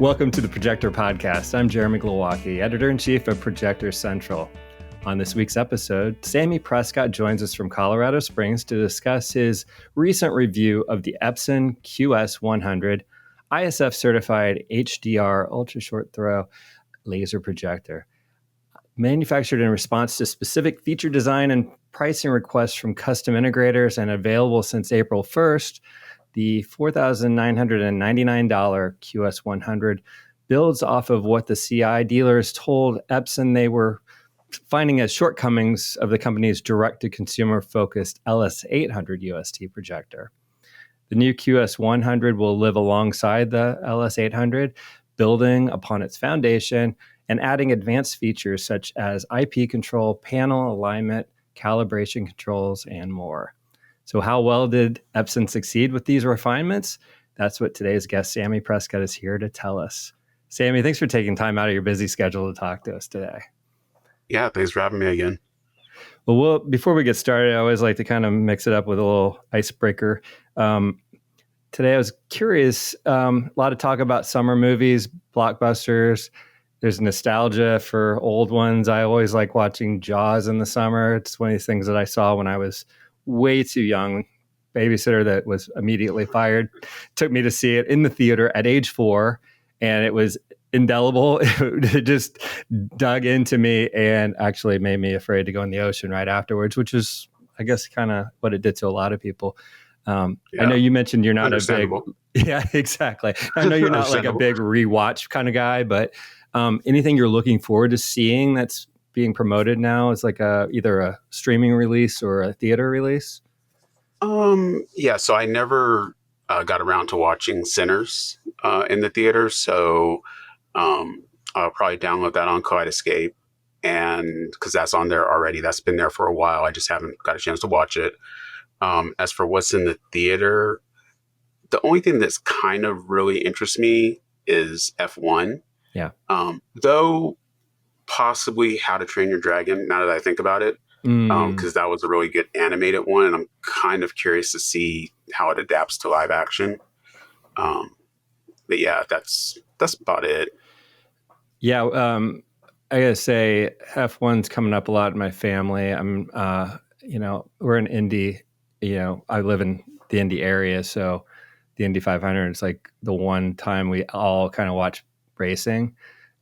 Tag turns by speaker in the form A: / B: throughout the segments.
A: Welcome to the Projector Podcast. I'm Jeremy Glowacki, Editor-in-Chief of ProjectorCentral. On this week's episode, Sammie Prescott joins us from Colorado Springs to discuss his recent review of the Epson QS100 ISF-certified HDR ultra-short throw laser projector. Manufactured in response to specific feature design and pricing requests from custom integrators and available since April 1st, the $4,999 QS100 builds off of what the CI dealers told Epson they were finding as shortcomings of the company's direct-to-consumer focused LS800 UST projector. The new QS100 will live alongside the LS800, building upon its foundation and adding advanced features such as IP control, panel alignment, calibration controls, and more. So how well did Epson succeed with these refinements? That's what today's guest, Sammie Prescott, is here to tell us. Sammie, thanks for taking time out of your busy schedule to talk to us today.
B: Yeah, thanks for having me again.
A: Well, before we get started, I always like to kind of mix it up with a little icebreaker. Today, I was curious, a lot of talk about summer movies, blockbusters. There's nostalgia for old ones. I always like watching Jaws in the summer. It's one of these things that I saw when I was way too young. Babysitter that was immediately fired took me to see it in the theater at age 4, and it was indelible. It just dug into me and actually made me afraid to go in the ocean right afterwards, which is, I guess, kind of what it did to a lot of people. I know you mentioned you're not a big, yeah, exactly. I know you're not like a big rewatch kind of guy, but anything you're looking forward to seeing that's being promoted now is like either a streaming release or a theater release?
B: Yeah, so I never got around to watching Sinners in the theater, so I'll probably download that on Escape, and because that's on there already. That's been there for a while. I just haven't got a chance to watch it. As for what's in the theater, the only thing that's kind of really interests me is F1.
A: Yeah.
B: Though possibly How to Train Your Dragon, now that I think about it, because that was a really good animated one, and I'm kind of curious to see how it adapts to live action. But yeah, that's about it.
A: Yeah, I gotta say F1's coming up a lot in my family. I'm, we're in Indy. I live in the Indy area, so the Indy 500 is like the one time we all kind of watch racing.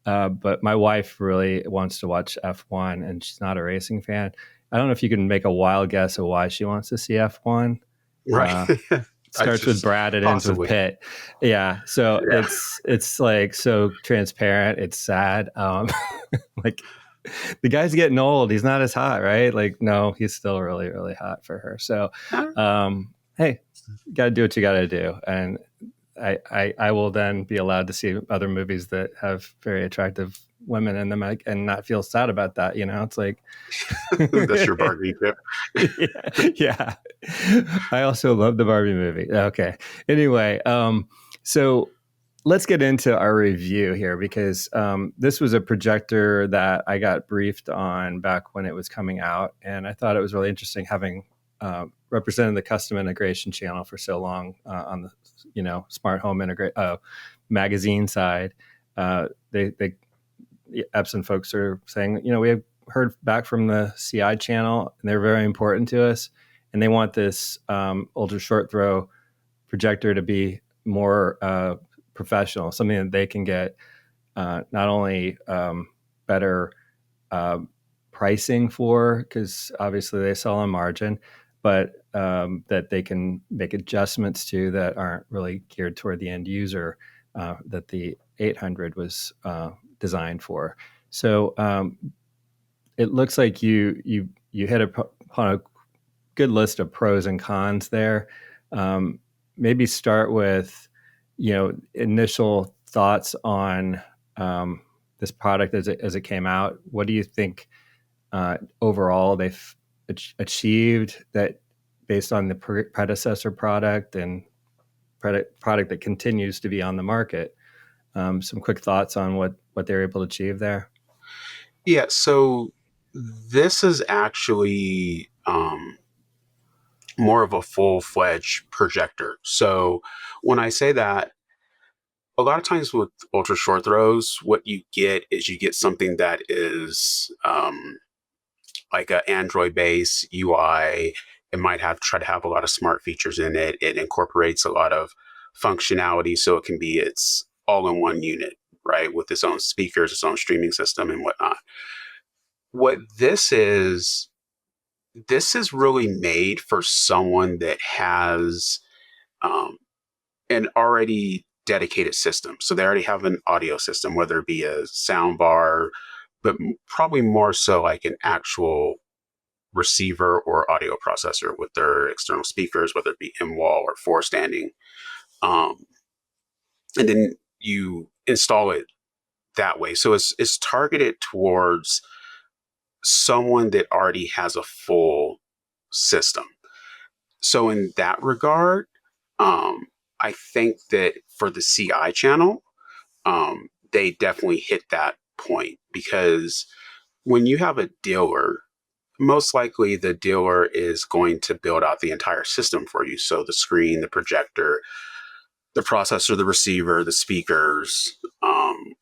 A: But my wife really wants to watch F1, and she's not a racing fan. I don't know if you can make a wild guess of why she wants to see F1.
B: Right.
A: Starts with Brad, it ends with Pitt. Yeah. So it's like so transparent. It's sad. Like the guy's getting old. He's not as hot, right? Like, no, he's still really, really hot for her. So, hey, you got to do what you got to do. And I will then be allowed to see other movies that have very attractive women in them and not feel sad about that. It's like
B: that's your Barbie tip.
A: Yeah. I also love the Barbie movie. Okay. Anyway, so let's get into our review here because this was a projector that I got briefed on back when it was coming out, and I thought it was really interesting having represented the custom integration channel for so long on the smart home magazine side. The Epson folks are saying, we have heard back from the CI channel, and they're very important to us, and they want this ultra short throw projector to be more professional, something that they can get not only better pricing for, because obviously they sell on margin, but that they can make adjustments to that aren't really geared toward the end user that the 800 was designed for. So it looks like you hit upon a good list of pros and cons there. Maybe start with initial thoughts on this product as it came out. What do you think overall they've achieved that based on the predecessor product and product that continues to be on the market? Some quick thoughts on what they're able to achieve there.
B: Yeah, so This is actually more of a full-fledged projector. So when I say that, a lot of times with ultra short throws, what you get is you get something that is like an Android based UI. It might have try to have a lot of smart features in it. It incorporates a lot of functionality, so it can be its all in one unit, right, with its own speakers, its own streaming system, and whatnot. What this is really made for someone that has um, an already dedicated system. So they already have an audio system, whether it be a sound bar, but probably more so like an actual receiver or audio processor with their external speakers, whether it be in wall or four standing. Um, and then you install it that way. So it's targeted towards someone that already has a full system. So in that regard, um, I think that for the CI channel, they definitely hit that point because when you have a dealer, most likely the dealer is going to build out the entire system for you. So the screen, the projector, the processor, the receiver, the speakers,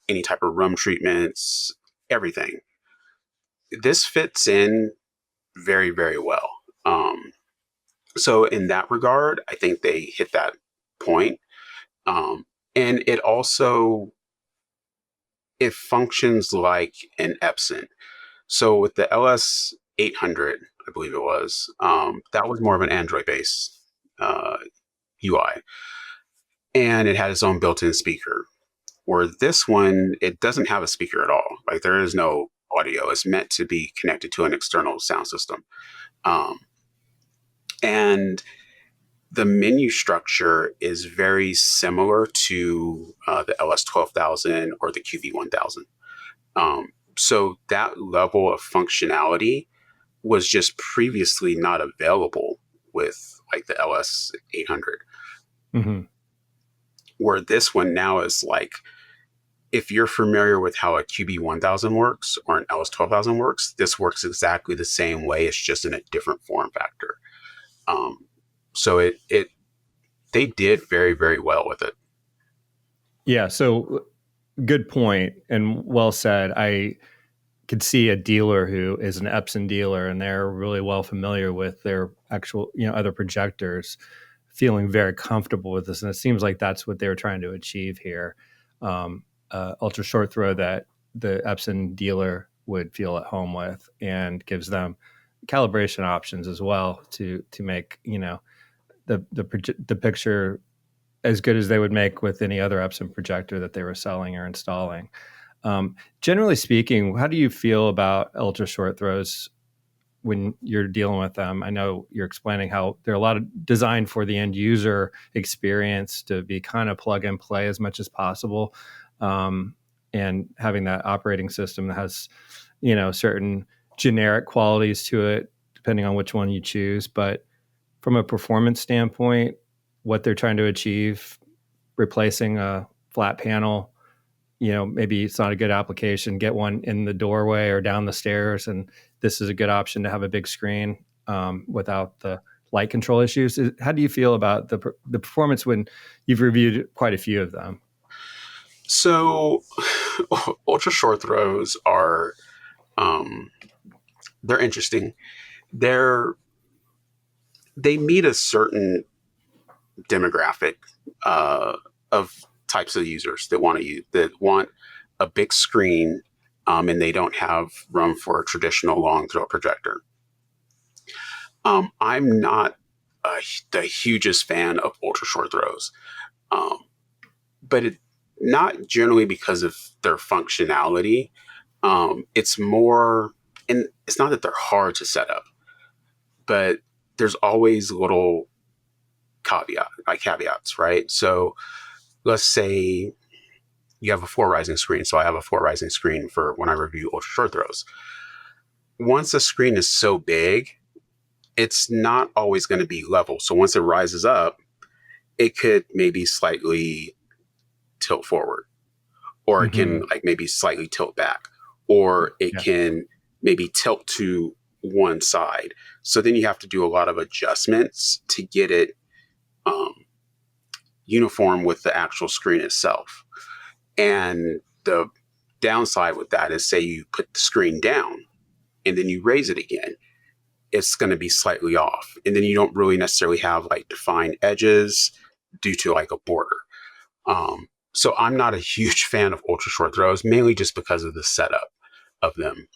B: any type of room treatments, everything. This fits in very, very well. So in that regard, I think they hit that point. And it also it functions like an Epson. So with the LS800, I believe it was, that was more of an Android based UI, and it had its own built-in speaker. Where this one, it doesn't have a speaker at all. Like there is no audio. It's meant to be connected to an external sound system, um, and the menu structure is very similar to the LS12000 or the QV1000. So that level of functionality was just previously not available with like the LS800.
A: Mm-hmm.
B: Where this one now is like, if you're familiar with how a QB1000 works or an LS12000 works, this works exactly the same way. It's just in a different form factor. Um, so it they did very, very well with it.
A: Yeah. So good point and well said. I could see a dealer who is an Epson dealer and they're really well familiar with their actual, other projectors, feeling very comfortable with this. And it seems like that's what they were trying to achieve here. Ultra short throw that the Epson dealer would feel at home with and gives them calibration options as well to make the picture as good as they would make with any other Epson projector that they were selling or installing. Generally speaking, how do you feel about ultra short throws when you're dealing with them? I know you're explaining how they're a lot of designed for the end user experience to be kind of plug and play as much as possible, and having that operating system that has certain generic qualities to it depending on which one you choose. But from a performance standpoint, what they're trying to achieve, replacing a flat panel, maybe it's not a good application, get one in the doorway or down the stairs. And this is a good option to have a big screen without the light control issues. How do you feel about the performance when you've reviewed quite a few of them?
B: So ultra short throws are um, they're interesting. They're they meet a certain demographic uh, of types of users that want to use that want a big screen, and they don't have room for a traditional long throw projector. I'm not the hugest fan of ultra short throws, um, but not generally because of their functionality. It's more, and it's not that they're hard to set up, but there's always little caveats, right? So let's say you have a four rising screen. So I have a four rising screen for when I review ultra short throws. Once a screen is so big, it's not always going to be level. So once it rises up, it could maybe slightly tilt forward, or it
A: Mm-hmm.
B: can like maybe slightly tilt back, or it
A: Yeah.
B: can maybe tilt to one side. So then you have to do a lot of adjustments to get it um, uniform with the actual screen itself. And the downside with that is, say you put the screen down and then you raise it again, it's going to be slightly off. And then you don't really necessarily have like defined edges due to like a border. So I'm not a huge fan of ultra short throws, mainly just because of the setup of them.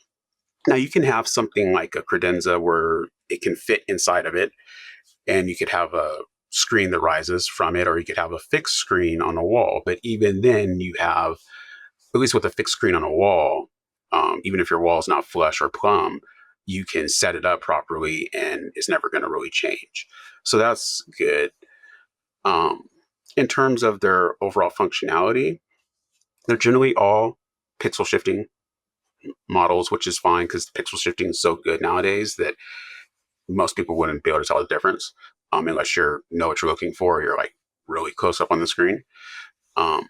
B: Now you can have something like a credenza where it can fit inside of it, and you could have a screen that rises from it, or you could have a fixed screen on a wall. But even then, you have, at least with a fixed screen on a wall, even if your wall is not flush or plumb, you can set it up properly and it's never going to really change. So that's good. Um, in terms of their overall functionality, they're generally all pixel shifting models, which is fine because pixel shifting is so good nowadays that most people wouldn't be able to tell the difference unless you know what you're looking for. Or you're like really close up on the screen. Um,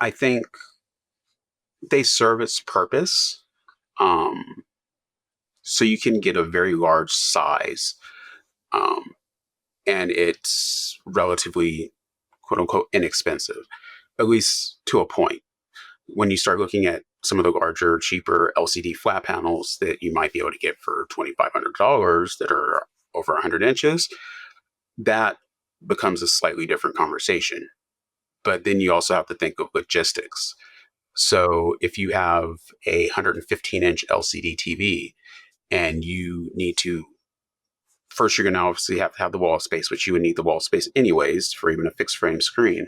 B: I think they serve its purpose. Um, so you can get a very large size, um, and it's relatively quote unquote inexpensive, at least to a point. When you start looking at some of the larger, cheaper LCD flat panels that you might be able to get for $2,500 that are over 100 inches, that becomes a slightly different conversation. But then you also have to think of logistics. So if you have a 115-inch LCD TV and you need to, first you're going to obviously have to have the wall space, which you would need the wall space anyways for even a fixed frame screen.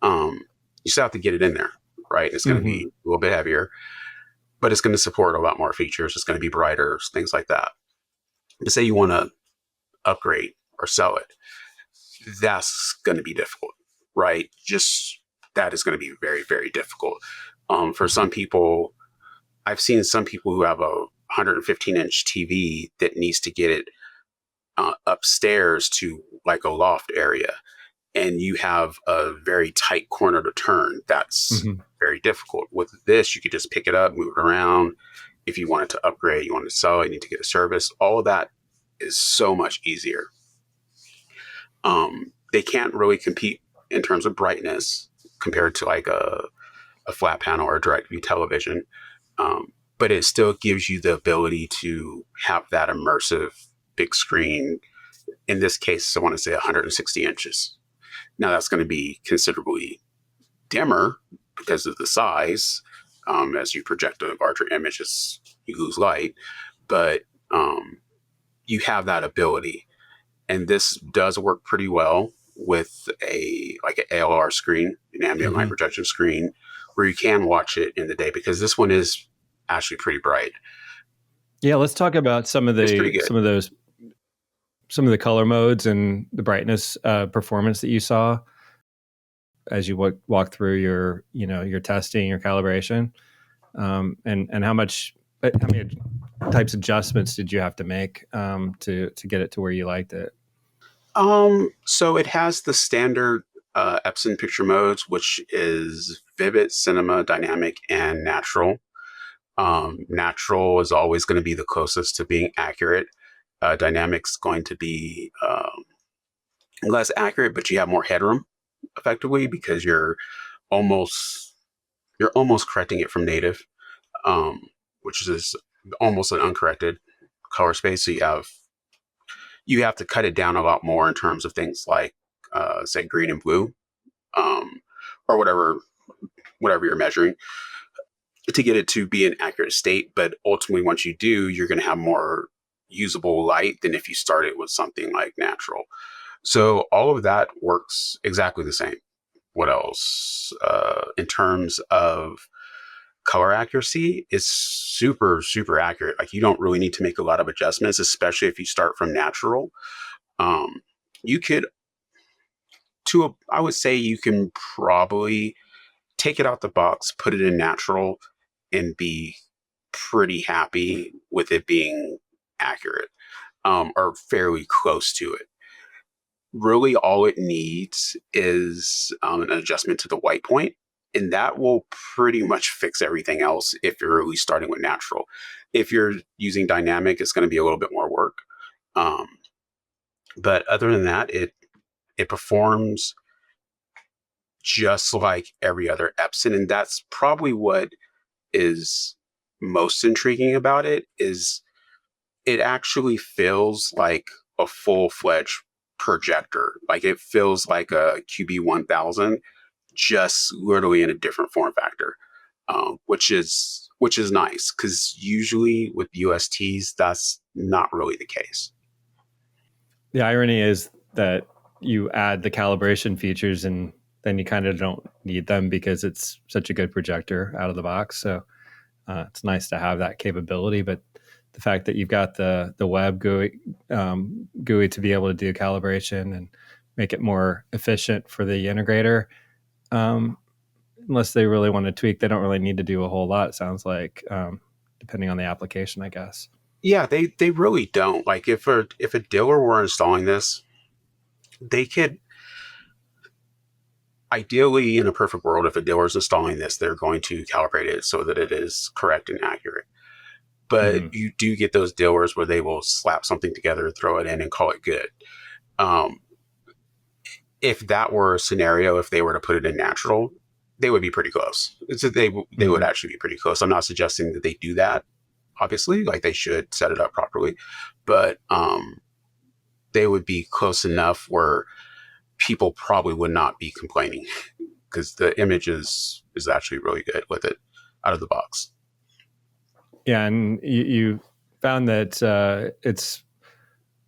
B: You still have to get it in there, right? It's going to be a little bit heavier, but it's going to support a lot more features. It's going to be brighter, things like that. To say you want to upgrade or sell it, that's going to be difficult, right? Just that is going to be very, very difficult. For some people, I've seen some people who have a 115-inch TV that needs to get it upstairs to like a loft area, and you have a very tight corner to turn. That's very difficult. With this, you could just pick it up, move it around. If you wanted to upgrade, you wanted to sell it, you need to get a service. All of that is so much easier. They can't really compete in terms of brightness compared to like a flat panel or a direct view television. But it still gives you the ability to have that immersive big screen. In this case, I want to say 160 inches. Now that's going to be considerably dimmer because of the size. As you project a larger image, you lose light, but you have that ability. And this does work pretty well with like an ALR screen, an ambient light projection screen, where you can watch it in the day, because this one is actually pretty bright.
A: Yeah, let's talk about some of the color modes and the brightness performance that you saw as you walk through your testing, your calibration, and how many types of adjustments did you have to make to get it to where you liked it?
B: So it has the standard Epson picture modes, which is vivid, cinema, dynamic, and natural. Natural is always going to be the closest to being accurate. Dynamic's going to be less accurate, but you have more headroom effectively because you're almost correcting it from native, which is almost an uncorrected color space. So you have to cut it down a lot more in terms of things like say green and blue, or whatever you're measuring, to get it to be an accurate state. But ultimately, once you do, you're going to have more usable light than if you started with something like natural. So all of that works exactly the same. What else? In terms of color accuracy, is super, super accurate. Like, you don't really need to make a lot of adjustments, especially if you start from natural. You could, I would say you can probably take it out the box, put it in natural, and be pretty happy with it being accurate, or fairly close to it. Really, all it needs is an adjustment to the white point, And that will pretty much fix everything else if you're really starting with natural. If you're using dynamic, it's going to be a little bit more work. Um, but other than that, it performs just like every other Epson, and that's probably what is most intriguing about it. Is it actually feels like a full-fledged projector. Like it feels like a QB1000, just literally in a different form factor, which is nice because usually with USTs that's not really the case.
A: The irony is that you add the calibration features and then you kind of don't need them because it's such a good projector out of the box. So it's nice to have that capability, but the fact that you've got the web GUI to be able to do calibration and make it more efficient for the integrator, um, unless they really want to tweak, they don't really need to do a whole lot. It sounds like, depending on the application, I guess.
B: Yeah, they really don't. Like if a dealer were installing this, they could ideally, in a perfect world, if a dealer is installing this, they're going to calibrate it so that it is correct and accurate. But
A: Mm-hmm.
B: you do get those dealers where they will slap something together, throw it in, and call it good. Um, if that were a scenario, if they were to put it in natural, they would be pretty close. They would
A: Mm-hmm.
B: actually be pretty close. I'm not suggesting that they do that. Obviously, like they should set it up properly, but they would be close enough where people probably would not be complaining because the image is actually really good with it out of the box.
A: Yeah, and you found that it's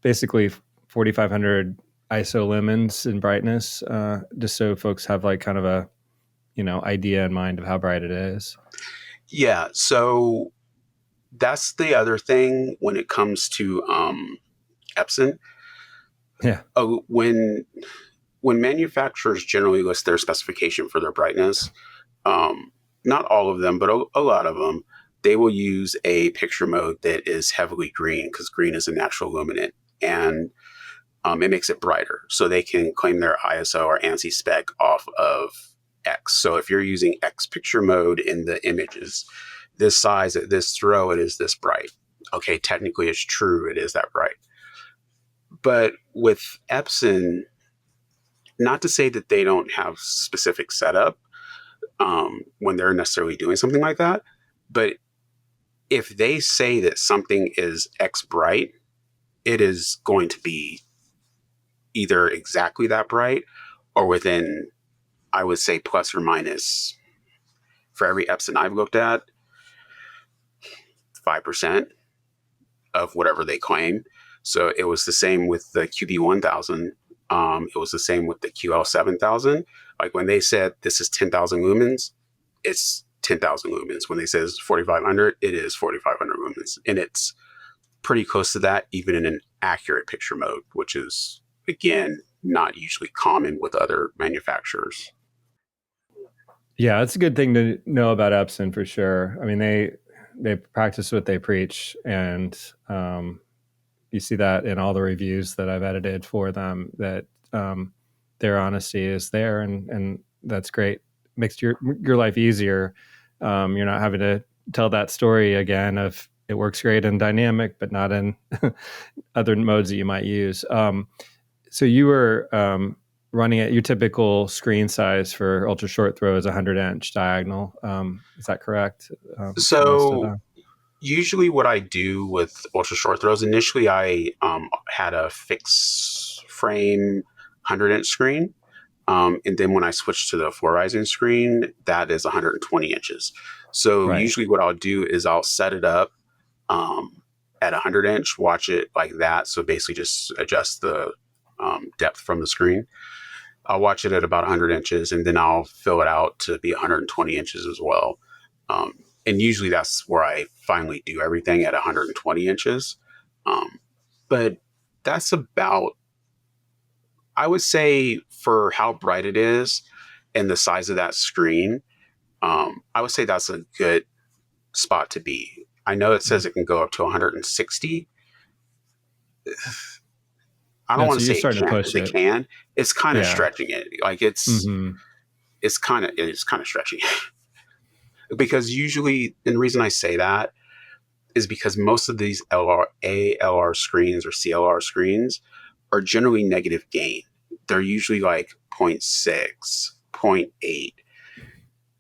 A: basically 4,500 ISO lumens in brightness, just so folks have like kind of a idea in mind of how bright it is.
B: Yeah, so that's the other thing when it comes to Epson.
A: Yeah.
B: When manufacturers generally list their specification for their brightness, um, not all of them, but a lot of them, they will use a picture mode that is heavily green because green is a natural luminant, and it makes it brighter. So they can claim their ISO or ANSI spec off of X. So if you're using X picture mode in the images, this size at this throw, it is this bright. Okay, technically it's true, it is that bright. But with Epson, not to say that they don't have specific setup when they're necessarily doing something like that, but if they say that something is X bright, it is going to be either exactly that bright or within, I would say, plus or minus, for every Epson I've looked at, 5% of whatever they claim. So it was the same with the QB1000. It was the same with the QL7000. Like when they said this is 10,000 lumens, it's 10,000 lumens. When they say it's 4,500, it is 4,500 lumens. And it's pretty close to that, even in an accurate picture mode, which is, again, not usually common with other manufacturers.
A: Yeah, it's a good thing to know about Epson for sure. I mean, they practice what they preach, and you see that in all the reviews that I've edited for them. That their honesty is there, and that's great. Makes your life easier. You're not having to tell that story again of it works great in dynamic, but not in other modes that you might use. So you were running at your typical screen size for ultra short throw is 100-inch diagonal. Is that correct? For most of
B: So
A: them.
B: usually what I do with ultra short throws, initially I had a fixed frame 100-inch screen. And then when I switched to the four rising screen, that is 120 inches. So
A: Right.
B: usually what I'll do is I'll set it up um, at 100-inch, watch it like that. So basically just adjust the depth from the screen. I'll watch it at about 100 inches, and then I'll fill it out to be 120 inches as well. Um, and usually that's where I finally do everything at 120 inches. Um, but that's about, I would say, for how bright it is and the size of that screen, I would say that's a good spot to be. I know it says it can go up to 160. I don't
A: Yeah,
B: want
A: so
B: to
A: you're
B: say it
A: starting to
B: can't
A: push
B: because it
A: it.
B: can. It's kind of
A: Yeah.
B: stretching it. Like
A: Hmm.
B: it's kind of stretchy because usually, and the reason I say that is because most of these ALR screens or CLR screens are generally negative gain. They're usually like 0.6, zero point 0.8.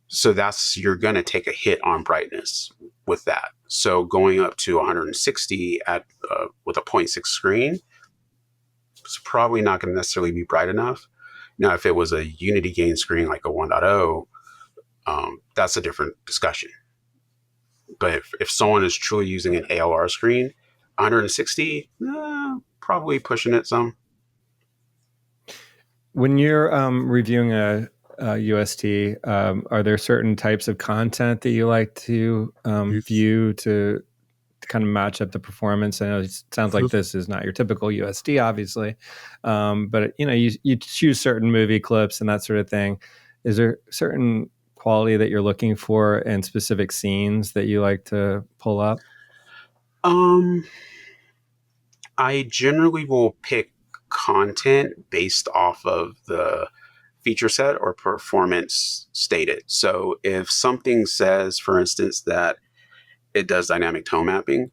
B: So you're going to take a hit on brightness with that. So going up to 160 with a 0.6 screen, it's probably not going to necessarily be bright enough. Now, if it was a unity gain screen like a 1.0, that's a different discussion. But if someone is truly using an ALR screen, 160, probably pushing it some.
A: When you're reviewing a UST, are there certain types of content that you like to view to kind of match up the performance? I know it sounds like this is not your typical UST, obviously, but you choose certain movie clips and that sort of thing. Is there certain quality that you're looking for in specific scenes that you like to pull up?
B: I generally will pick content based off of the feature set or performance stated. So if something says, for instance, that it does dynamic tone mapping,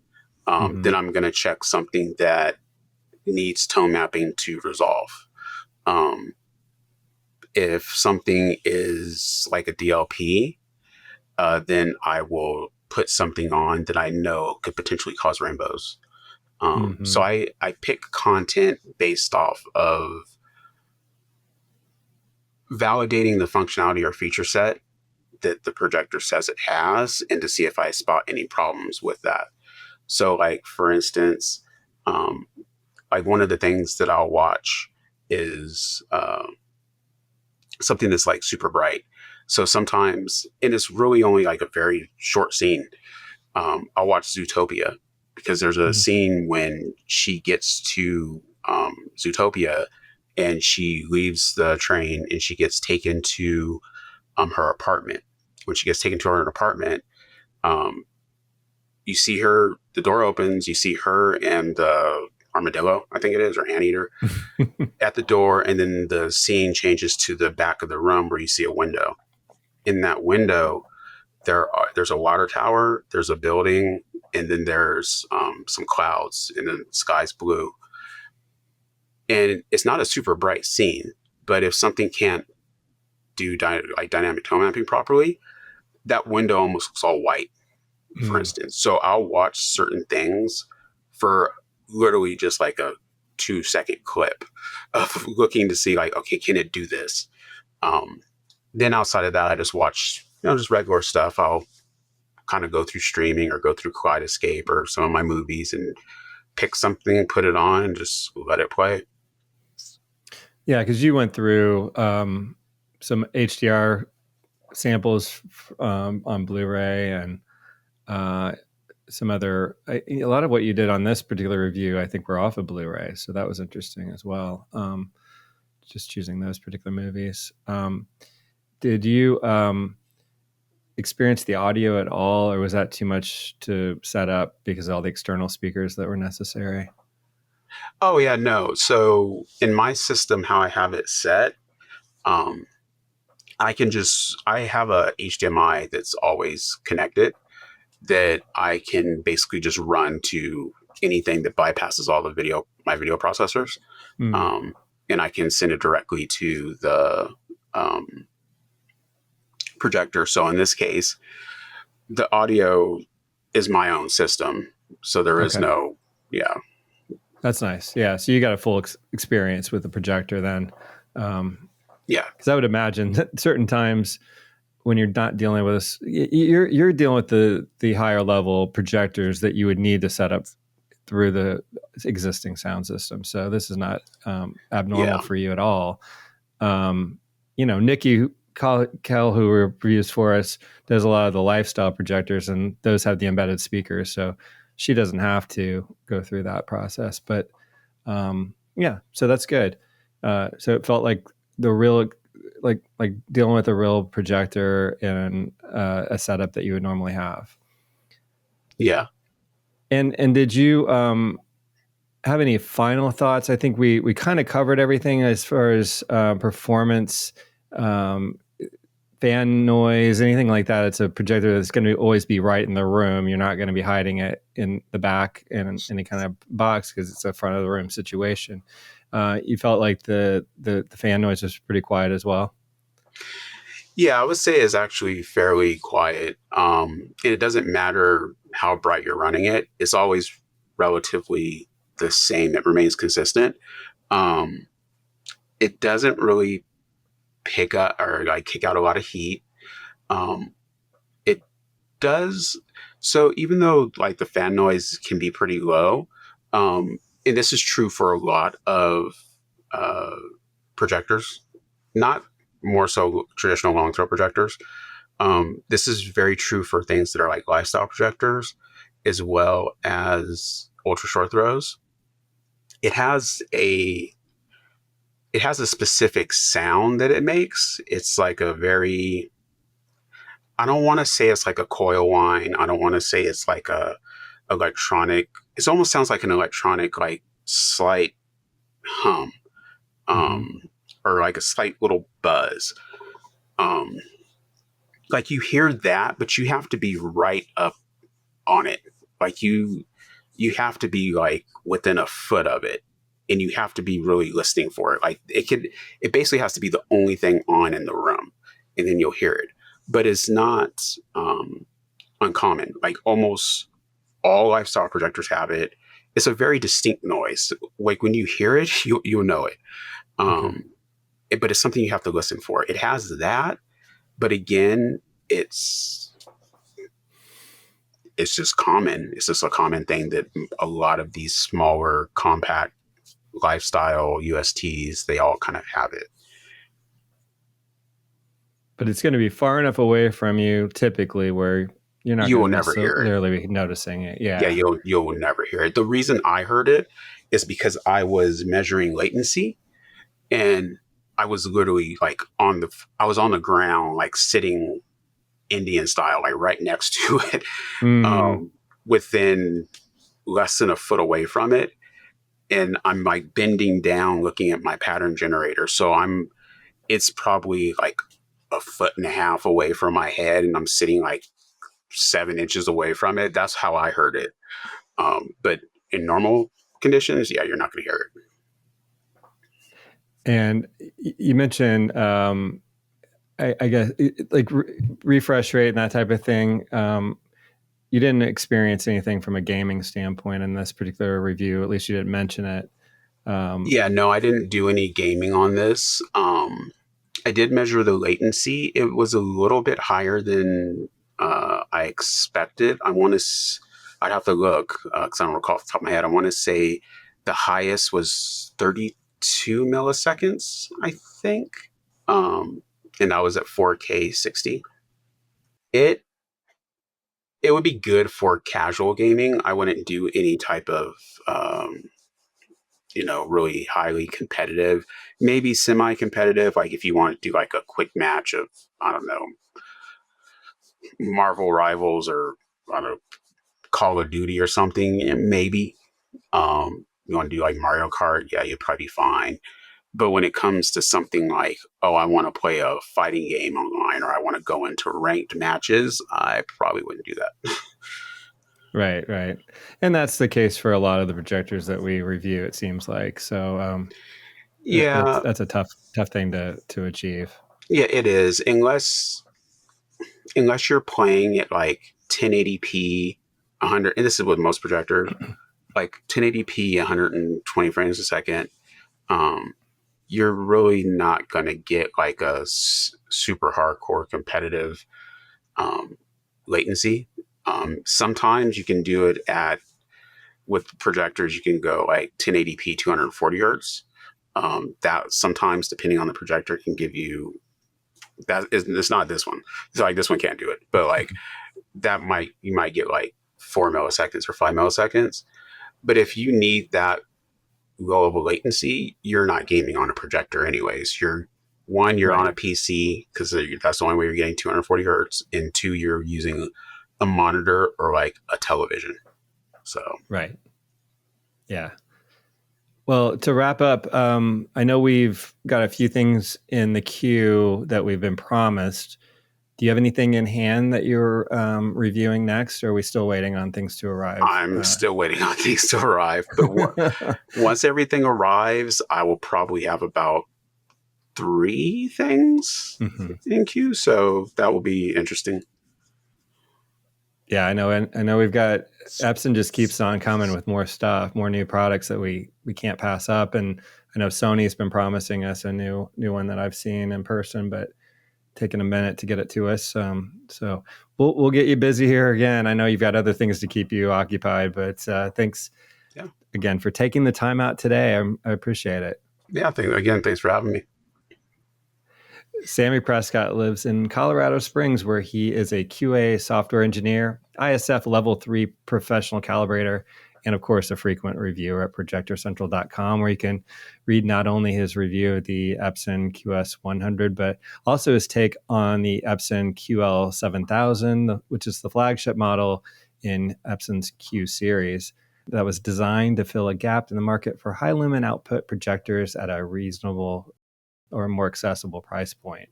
B: then I'm going to check something that needs tone mapping to resolve. If something is like a DLP, then I will put something on that I know could potentially cause rainbows. So I pick content based off of validating the functionality or feature set that the projector says it has, and to see if I spot any problems with that. So, like for instance, like one of the things that I'll watch is something that's like super bright. So sometimes, and it's really only like a very short scene. I'll watch Zootopia because there's a scene when she gets to Zootopia and she leaves the train and she gets taken to her apartment. When she gets taken to her apartment, you see her, the door opens, you see her and armadillo, I think it is, or anteater, at the door, and then the scene changes to the back of the room where you see a window. In that window, there's a water tower, there's a building, and then there's some clouds, and then the sky's blue. And it's not a super bright scene, but if something can't do dynamic tone mapping properly, that window almost looks all white, for instance. So I'll watch certain things for literally just like a 2-second clip of looking to see like, okay, can it do this? Then outside of that, I just watch, just regular stuff. I'll kind of go through streaming or go through Kaleidoscape or some of my movies and pick something, put it on, and just let it play.
A: Yeah, because you went through some HDR samples on Blu-ray and some other. A lot of what you did on this particular review, I think, were off of Blu-ray, so that was interesting as well. Just choosing those particular movies. Did you experience the audio at all, or was that too much to set up because of all the external speakers that were necessary?
B: Oh yeah, no. So in my system, how I have it set, I have a HDMI that's always connected that I can basically just run to anything that bypasses all my video processors. And I can send it directly to the projector. So in this case, the audio is my own system. So there is no, yeah.
A: That's nice. Yeah. So you got a full experience with the projector then.
B: Yeah.
A: Because I would imagine that certain times when you're not dealing with this, you're dealing with the higher level projectors that you would need to set up through the existing sound system. So this is not abnormal for you at all. Nikki Cal, who reviews for us, does a lot of the lifestyle projectors, and those have the embedded speakers. So she doesn't have to go through that process. But so that's good. So it felt like the real, like dealing with a real projector in a setup that you would normally have.
B: Yeah.
A: And did you have any final thoughts? I think we kind of covered everything as far as performance. fan noise, anything like that. It's a projector that's going to always be right in the room. You're not going to be hiding it in the back in any kind of box because it's a front of the room situation. You felt like the fan noise was pretty quiet as well.
B: Yeah, I would say it's actually fairly quiet. And it doesn't matter how bright you're running it. It's always relatively the same. It remains consistent. Um, it doesn't really pick up or like kick out a lot of heat. Um, it does. So even though like the fan noise can be pretty low, and this is true for a lot of uh, projectors, not more so traditional long throw projectors. This is very true for things that are like lifestyle projectors, as well as ultra short throws. It has a it has a specific sound that it makes. It's like a very I don't want to say it's like a coil whine. I don't want to say it's like a electronic. It almost sounds like an electronic like slight hum,
A: Mm-hmm.
B: um, or like a slight little buzz. Um, like you hear that, but you have to be right up on it. Like you have to be like within a foot of it, and you have to be really listening for it. Like it basically has to be the only thing on in the room, and then you'll hear it. But it's not uncommon. Like almost all lifestyle projectors have it. It's a very distinct noise. Like when you hear it, you'll know it.
A: Okay.
B: Um, but it's something you have to listen for. It has that, but again, it's it's just common. It's just a common thing that a lot of these smaller, compact lifestyle USTs, they all kind of have it.
A: But it's going to be far enough away from you typically where you're not
B: You
A: going
B: will
A: to
B: never hear it.
A: necessarily be noticing it.
B: Yeah,
A: Yeah.
B: you'll never hear it. The reason I heard it is because I was measuring latency, and I was literally like I was on the ground, like sitting Indian style, like right next to it,
A: Mm-hmm.
B: um, within less than a foot away from it. And I'm like bending down looking at my pattern generator. So it's probably like a foot and a half away from my head, and I'm sitting like 7 inches away from it. That's how I heard it. But in normal conditions, yeah, you're not going to hear it.
A: And you mentioned, I guess, like refresh rate and that type of thing. You didn't experience anything from a gaming standpoint in this particular review. At least you didn't mention it. Um,
B: Yeah, no, I didn't do any gaming on this. I did measure the latency. It was a little bit higher than I expected. I'd have to look because I don't recall off the top of my head. I want to say the highest was 32 milliseconds, I think. Um, and that was at 4K 60. It it would be good for casual gaming. I wouldn't do any type of um, really highly competitive, maybe semi competitive. Like if you want to do like a quick match of, I don't know, Marvel Rivals or I don't know, Call of Duty or something, and maybe you want to do like Mario Kart, yeah, you'd probably be fine. But when it comes to something like, oh, I want to play a fighting game online or I want to go into ranked matches, I probably wouldn't do that.
A: right, right. And that's the case for a lot of the projectors that we review, it seems like. So
B: Yeah,
A: that's a tough thing to achieve.
B: yeah, it is. Unless you're playing at like 1080p, 100, and this is with most projectors, like 1080p, 120 frames a second. Um, you're really not going to get like a super hardcore competitive um, latency. Sometimes you can do it with projectors, you can go like 1080p, 240 hertz. That sometimes, depending on the projector, can give you it's not this one. It's like this one can't do it, but like you might get like 4 milliseconds or 5 milliseconds. But if you need that low of a latency, you're not gaming on a projector anyways. You're on
A: Right,
B: a PC because that's the only way you're getting 240 hertz, and two, you're using a monitor or like a television. So
A: right. Yeah. Well, to wrap up, I know we've got a few things in the queue that we've been promised. Do you have anything in hand that you're reviewing next, or are we still waiting on things to arrive?
B: I'm still waiting on things to arrive, but once everything arrives, I will probably have about 3 things
A: Mm-hmm.
B: in queue, so that will be interesting.
A: Yeah, I know. And I know we've got Epson just keeps on coming with more stuff, more new products that we can't pass up. And I know Sony's been promising us a new one that I've seen in person, but taking a minute to get it to us. So we'll get you busy here again. I know you've got other things to keep you occupied, but thanks again for taking the time out today. I appreciate it.
B: Yeah, thanks for having me.
A: Sammie Prescott lives in Colorado Springs, where he is a QA software engineer, ISF Level 3 professional calibrator, and of course, a frequent reviewer at ProjectorCentral.com, where you can read not only his review of the Epson QS100, but also his take on the Epson QL7000, which is the flagship model in Epson's Q series that was designed to fill a gap in the market for high lumen output projectors at a reasonable or more accessible price point.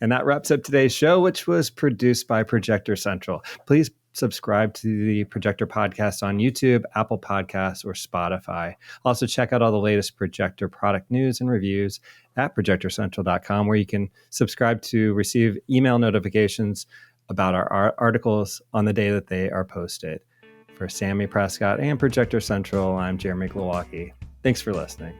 A: And that wraps up today's show, which was produced by Projector Central. Please subscribe to the Projector Podcast on YouTube, Apple Podcasts, or Spotify. Also, check out all the latest Projector product news and reviews at ProjectorCentral.com, where you can subscribe to receive email notifications about our articles on the day that they are posted. For Sammie Prescott and Projector Central, I'm Jeremy Glowacki. Thanks for listening.